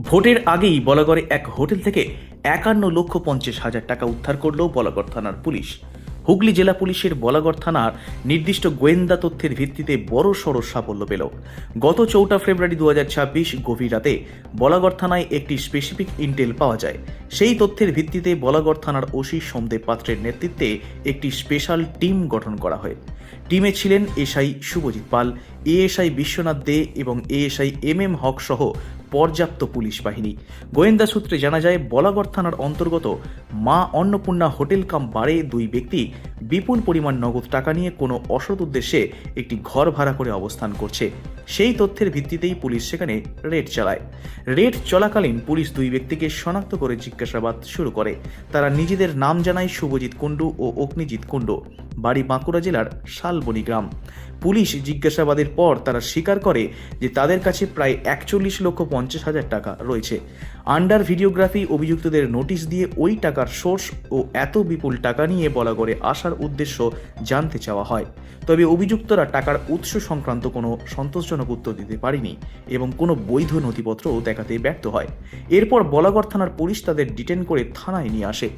ভোটের আগেই বলাগড়ে এক হোটেল থেকে 51,50,000 টাকা উদ্ধার করল বলাগড় থানার পুলিশ। হুগলি জেলা পুলিশের বলাগড় থানার নির্দিষ্ট গোয়েন্দা তথ্যের ভিত্তিতে বড়সড় সাফল্য পেল। গত 4 ফেব্রুয়ারি 2026 গভীর রাতে বলাগড় থানায় একটি স্পেসিফিক ইন্টেল পাওয়া যায়। সেই তথ্যের ভিত্তিতে বলাগড় থানার ওসি সোমদেব পাত্রের নেতৃত্বে একটি স্পেশাল টিম গঠন করা হয়। টিমে ছিলেন এসআই শুভজিৎ পাল, এএসআই বিশ্বনাথ দে এবং এএসআই MM হক সহ পর্যাপ্ত পুলিশ বাহিনী। গোয়েন্দা সূত্রে জানা যায়, বলাগড় থানার অন্তর্গত মা অন্নপূর্ণা হোটেল কাম বারে দুই ব্যক্তি বিপুল পরিমাণ নগদ টাকা নিয়ে কোনো অসৎ উদ্দেশ্যে একটি ঘর ভাড়া করে অবস্থান করছে। সেই তথ্যের ভিত্তিতেই পুলিশ সেখানে রেড চালায়। রেড চলাকালীন পুলিশ দুই ব্যক্তিকে শনাক্ত করে জিজ্ঞাসাবাদ শুরু করে। তারা নিজেদের নাম জানায় শুভজিৎ কুণ্ডু ও অগ্নিজিৎ কুণ্ডু, বাড়ি বাঁকুড়া জেলার শালবনী গ্রাম। পুলিশ জিজ্ঞাসাবাদের পর তারা স্বীকার করে যে তাদের কাছে প্রায় 41,50,000 টাকা রয়েছে। আন্ডার ভিডিওগ্রাফি অভিযুক্তদের নোটিশ দিয়ে ওই টাকার সোর্স ও এত বিপুল টাকা নিয়ে বলাগড়ে আসার উদ্দেশ্য জানতে চাওয়া হয়। তবে অভিযুক্তরা টাকার উৎস সংক্রান্ত কোনো সন্তোষজনক উত্তর দিতে পারেনি এবং কোনো বৈধ নথিপত্রও দেখাতে ব্যর্থ হয়। এরপর বলাগড় থানার পুলিশ তাদের ডিটেন করে থানায় নিয়ে আসে।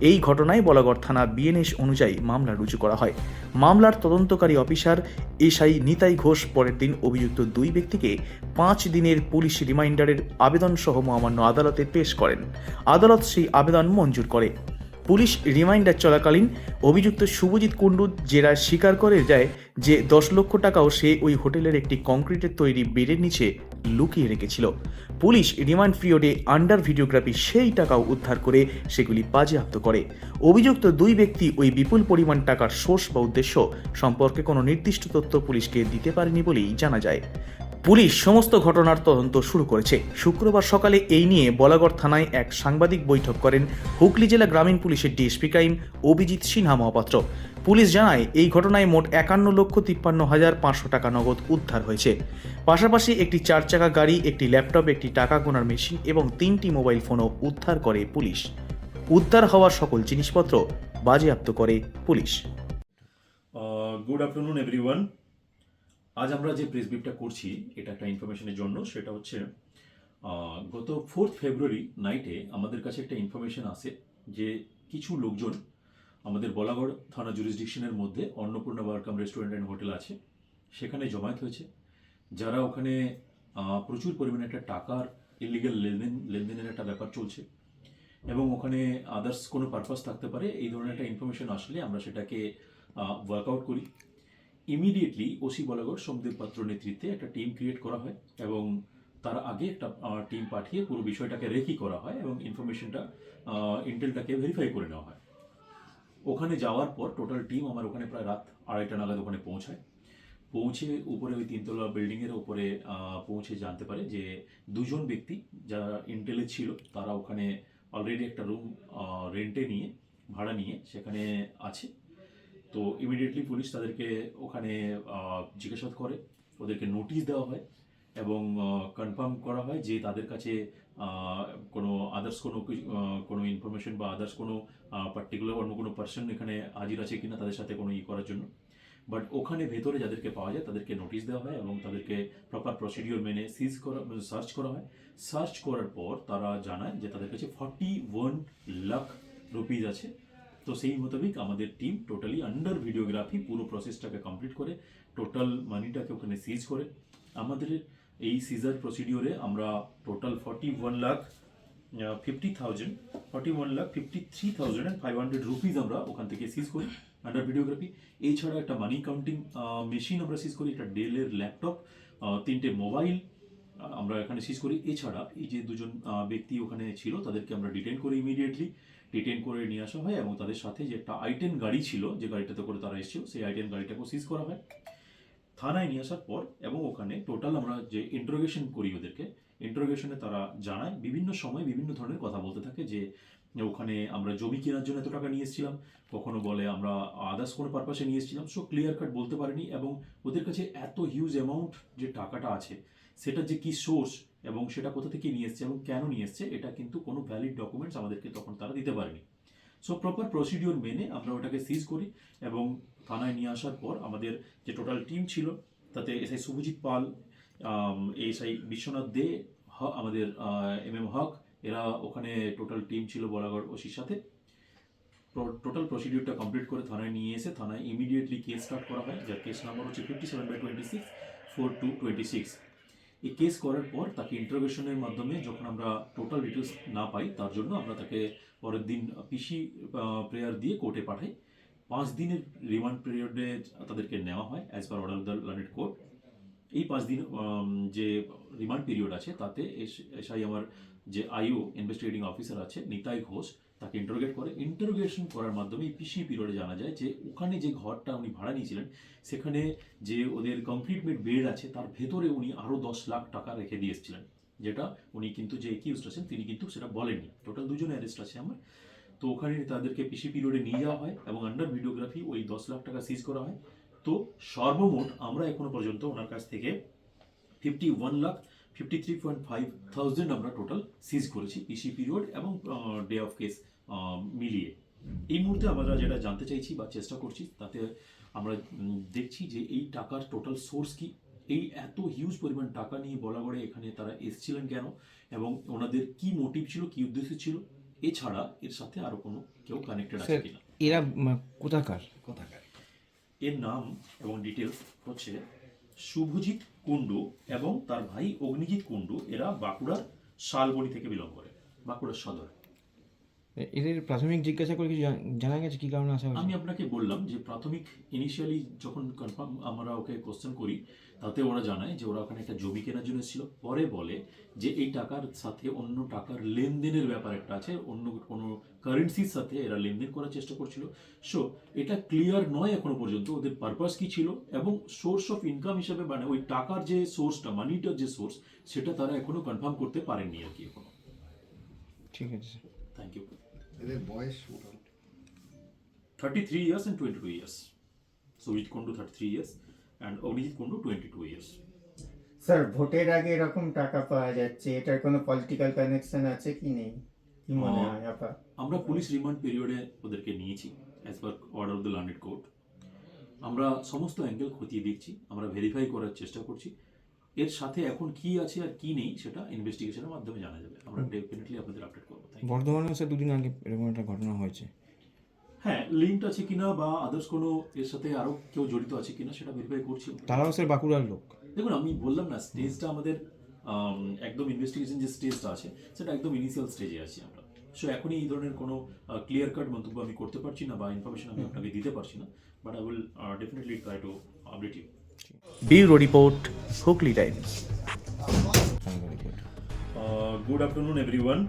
এই ঘটনায় বলাগড় থানা বিএনএস অনুযায়ী মামলা রুজু করা হয়। মামলার তদন্তকারী অফিসার এসআই নিতাই ঘোষ পরের দিন অভিযুক্ত দুই ব্যক্তিকে 5 দিনের পুলিশ রিমাইন্ডারের আবেদন সহ মহামান্য আদালতে পেশ করেন। আদালত সেই আবেদন মঞ্জুর করে। পুলিশ রিমাইন্ডার চলাকালীন অভিযুক্ত শুভজিৎ কুণ্ডু জেরায় স্বীকার করে যায় যে 10 লক্ষ টাকাও সে ওই হোটেলের একটি কংক্রিটের তৈরি বেডের নিচে লুকিয়ে রেখেছিল। পুলিশ রিমান্ড পিরিয়ডে আন্ডার ভিডিওগ্রাফি সেই টাকাও উদ্ধার করে সেগুলি বাজেয়াপ্ত করে। অভিযুক্ত দুই ব্যক্তি ওই বিপুল পরিমাণ টাকার সোর্স বা উদ্দেশ্য সম্পর্কে কোনো নির্দিষ্ট তথ্য পুলিশকে দিতে পারেনি বলেই জানা যায়। পুলিশ সমস্ত ঘটনার তদন্ত শুরু করেছে। শুক্রবার সকালে এই নিয়ে বলাগড় থানায় এক সাংবাদিক বৈঠক করেন হুগলি জেলা গ্রামীণ পুলিশের DSP crime Abhijit Sinha Mahapatra. Police জানায়, এই ঘটনায় মোট 51,53,500 টাকা নগদ উদ্ধার হয়েছে। পাশাপাশি একটি 4 চাকা গাড়ি, একটি ল্যাপটপ, একটি টাকা গোনার মেশিন এবং 3টি মোবাইল ফোনও উদ্ধার করে পুলিশ। উদ্ধার হওয়া সকল জিনিসপত্র বাজেয়াপ্ত করে পুলিশ। Good afternoon everyone. আজ আমরা যে প্রেস ব্রিফটা করছি এটা একটা ইনফরমেশনের জন্য। সেটা হচ্ছে গত 4 ফেব্রুয়ারি নাইটে আমাদের কাছে একটা ইনফরমেশন আসে যে কিছু লোকজন আমাদের বলাগড় থানা জুরিসডিকশনের মধ্যে অন্নপূর্ণা বার কাম রেস্টুরেন্ট অ্যান্ড হোটেল আছে, সেখানে জমায়েত হয়েছে, যারা ওখানে প্রচুর পরিমাণে একটা টাকার ইলিগাল লেনদেনের একটা ব্যাপার চলছে এবং ওখানে আদার্স কোনো পারপাস থাকতে পারে। এই ধরনের একটা ইনফরমেশন আসলে আমরা সেটাকে ওয়ার্কআউট করি। ইমিডিয়েটলি ওসি বলাগড় সোমদেব পাত্র নেতৃত্বে একটা টিম ক্রিয়েট করা হয় এবং তার আগে একটা টিম পাঠিয়ে পুরো বিষয়টাকে রেকি করা হয় এবং ইনফরমেশনটা ইন্টেলটাকে ভেরিফাই করে নেওয়া হয়। ওখানে যাওয়ার পর টোটাল টিম আমার ওখানে প্রায় রাত 2:30 নাগাদ ওখানে পৌঁছে উপরে ওই 3তলা বিল্ডিংয়ের উপরে পৌঁছে জানতে পারে যে দুজন ব্যক্তি যারা ইন্টেলে ছিল তারা ওখানে অলরেডি একটা রুম ভাড়া নিয়ে সেখানে আছে। তো ইমিডিয়েটলি পুলিশ তাদেরকে ওখানে জিজ্ঞাসাবাদ করে, ওদেরকে নোটিশ দেওয়া হয় এবং কনফার্ম করা হয় যে তাদের কাছে কোনো আদার্স কোনো ইনফরমেশন বা আদার্স কোনো পার্টিকুলার অন্য কোনো পার্সন এখানে হাজির আছে কিনা তাদের সাথে কোনো করার জন্য। বাট ওখানে ভেতরে যাদেরকে পাওয়া যায় তাদেরকে নোটিশ দেওয়া হয় এবং তাদেরকে প্রপার প্রসিডিওর মেনে সার্চ করা হয়। সার্চ করার পর তারা জানায় যে তাদের কাছে 41 লাখ রুপিজ আছে। তো সেই মোতাবেক আমাদের টিম টোটালি আন্ডার ভিডিওগ্রাফি পুরো প্রসেসটাকে কমপ্লিট করে টোটাল মানিটাকে ওখানে সিজ করে। আমাদের এই সিজার প্রসিডিওরে আমরা টোটাল 41,53,500 রুপিজ আমরা ওখান থেকে সিজ করি আন্ডার ভিডিওগ্রাফি। এছাড়া একটা মানি কাউন্টিং মেশিন আমরা সিজ করি, একটা ডেলের ল্যাপটপ, 3টে মোবাইল আমরা এখানে সিজ করি। এছাড়া এই যে দুজন ব্যক্তি ওখানে ছিল তাদেরকে আমরা ডিটেন করি, ইমিডিয়েটলি ডিটেন করে নিয়ে আসা হয় এবং তাদের সাথে যে একটা i10 গাড়ি ছিল, যে গাড়িটাতে করে তারা এসেছিল, সেই i10 গাড়িটাকেও সিজ করা হয় থানায় নিয়ে আসার পর। এবং ওখানে টোটাল আমরা যে ইন্টারোগেশন করি ওদেরকে, ইন্টারোগেশনে তারা জানায় বিভিন্ন সময় বিভিন্ন ধরনের কথা বলতে থাকে যে ওখানে আমরা জমি কেনার জন্য এত টাকা নিয়ে এসেছিলাম, কখনো বলে আমরা আদার্স কোনো পারপাসে নিয়ে এসেছিলাম। সো ক্লিয়ার কাট বলতে পারেনি এবং ওদের কাছে এত হিউজ অ্যামাউন্ট যে টাকাটা আছে সেটা যে কি সোর্স এবং সেটা কোথা থেকে নিয়ে এসছে এবং কেন নিয়ে এসছে এটা কিন্তু কোনো ভ্যালিড ডকুমেন্টস আমাদেরকে তখন তারা দিতে পারেনি। সো প্রপার প্রসিডিওর মেনে আমরা ওটাকে সিজ করি এবং থানায় নিয়ে আসার পর আমাদের যে টোটাল টিম ছিল তাতে এসআই শুভজিৎ পাল, এসআই বিশ্বনাথ দে, আমাদের MM হক, এরা ওখানে টোটাল টিম ছিল বলাগড় ওসির সাথে। টোটাল প্রসিডিউরটা কমপ্লিট করে থানায় নিয়ে এসে থানায় ইমিডিয়েটলি কেস স্টার্ট করা হয়, যার কেস নাম্বার হচ্ছে 57/26 4226। এই কেস করার পর তাকে ইন্টারোগেশনের মাধ্যমে যখন আমরা টোটাল ডিটেলস না পাই, তার জন্য আমরা তাকে পরের দিন পিসি প্রেয়ার দিয়ে কোর্টে পাঠাই। 5 দিনের রিমান্ড পিরিয়ডে তাদেরকে নেওয়া হয় as per order of the learned court. এই 5 দিন যে রিমান্ড পিরিয়ড আছে তাতে এসআই আমার যে আইও ইনভেস্টিগেটিং অফিসার আছে নিতাই ঘোষ, তাকে ইন্টারোগেট করে। ইন্টারোগেশন করার মাধ্যমে এই পিসি পিরিয়ডে জানা যায় যে ওখানে যে ঘরটা উনি ভাড়া নিয়েছিলেন সেখানে যে ওদের কমপ্লিট মেড বেড আছে তার ভেতরে উনি আরও 10 লাখ টাকা রেখে দিয়ে এসেছিলেন, যেটা উনি কিন্তু যে একিউজড আছেন তিনি কিন্তু সেটা বলেননি। টোটাল 2 জন অ্যারেস্ট আছে আমার। তো ওখানে তাদেরকে পিসি পিরিয়ডে নিয়ে যাওয়া হয় এবং আন্ডার ভিডিওগ্রাফি ওই 10 লাখ টাকা সিজ করা হয়। তো সর্বমোট আমরা এখনো পর্যন্ত ওনার কাছ থেকে 51,53,500 আমরা টোটাল সিজ করেছি পিসি পিরিয়ড এবং ডে অফ কেস মিলিয়ে। এই মুহূর্তে আমরা যেটা জানতে চাইছি বা চেষ্টা করছি তাতে আমরা দেখছি যে এই টাকার টোটাল সোর্স কি, এই এত হিউজ পরিমাণ টাকা নিয়ে বলাগড়ে এখানে তারা এসেছিলেন কেন এবং ওনাদের কি মোটিভ ছিল, কি উদ্দেশ্য ছিল, এছাড়া এর সাথে আরো কোনো কেউ কানেক্টেড আছে কিনা। এরা কোথাকার? এর নাম এবং ডিটেলস হচ্ছে শুভজিৎ কুণ্ডু এবং তার ভাই অগ্নিজিৎ কুণ্ডু। এরা বাঁকুড়ার শালবনি থেকে বিলং করে, বাঁকুড়ার সদর। এদের প্রাথমিক জিজ্ঞাসা করে কিছু জানা গেছে কি কারণে আসা হয়েছে? আমি আপনাকে বললাম যে প্রাথমিক ইনিশিয়ালি যখন কনফার্ম আমরা ওকে কোশ্চেন করি তাতে ওরা জানায় যে ওরা ওখানে একটা জমি কেনার জন্য ছিল। পরে বলে যে এই টাকার সাথে অন্য টাকার লেনদেনের ব্যাপার একটা আছে, অন্য কোনো কারেন্সির সাথে এরা লেনদেন করার চেষ্টা করছিল। সো এটা ক্লিয়ার নয় এখনো পর্যন্ত ওদের পারপাস কি ছিল এবং সোর্স অফ ইনকাম হিসেবে, মানে ওই টাকার যে সোর্সটা, মানিটার যে সোর্স, সেটা তারা এখনো কনফার্ম করতে পারেননি আর কি এখনো। ঠিক আছে স্যার, থ্যাংক ইউ। এদের বয়স মোটামুটি 33 years and 22 years. Sujit Kundu 33 years and Ognijit Kundu 22 years. Sir, ভোটের আগে এরকম টাকা পাওয়া যাচ্ছে, এটার কোনো পলিটিক্যাল কানেকশন আছে কি নেই, কি মনে হয় আপা? আমরা পুলিশ রিমান্ড পিরিয়ডে ওদেরকে নিয়েছি as per order of the learned court. আমরা সমস্ত অ্যাঙ্গেল খতিয়ে দেখছি, আমরা ভেরিফাই করার চেষ্টা করছি। এর সাথে এখন কি আছে আর কি নেই সেটা ইনভেস্টিগেশনের মাধ্যমে জানা যাবে। আমরা ডেফিনেটলি আপনাদের আপডেট করবো। বর্ধমানেও স্যার 2 দিন আগে এরকম একটা ঘটনা হয়েছে। হ্যাঁ, লিঙ্ক আছে কিনা বা আদার্স কোনো এর সাথে আরও কেউ জড়িত আছে কিনা সেটা ভেরিফাই করছি। তারাও স্যার বাঁকুড়ার লোক। দেখুন, আমি বললাম না, স্টেজটা আমাদের একদম ইনভেস্টিগেশন যে স্টেজটা আছে সেটা একদম ইনিশিয়াল স্টেজে আছি আমরা। সো এখনই এই ধরনের কোনো ক্লিয়ার কাট মন্তব্য আমি করতে পারছি না বা ইনফরমেশন আমি আপনাকে দিতে পারছি না, but I will definitely try to update you. Bureau report, Hooghly Times. Good afternoon, everyone.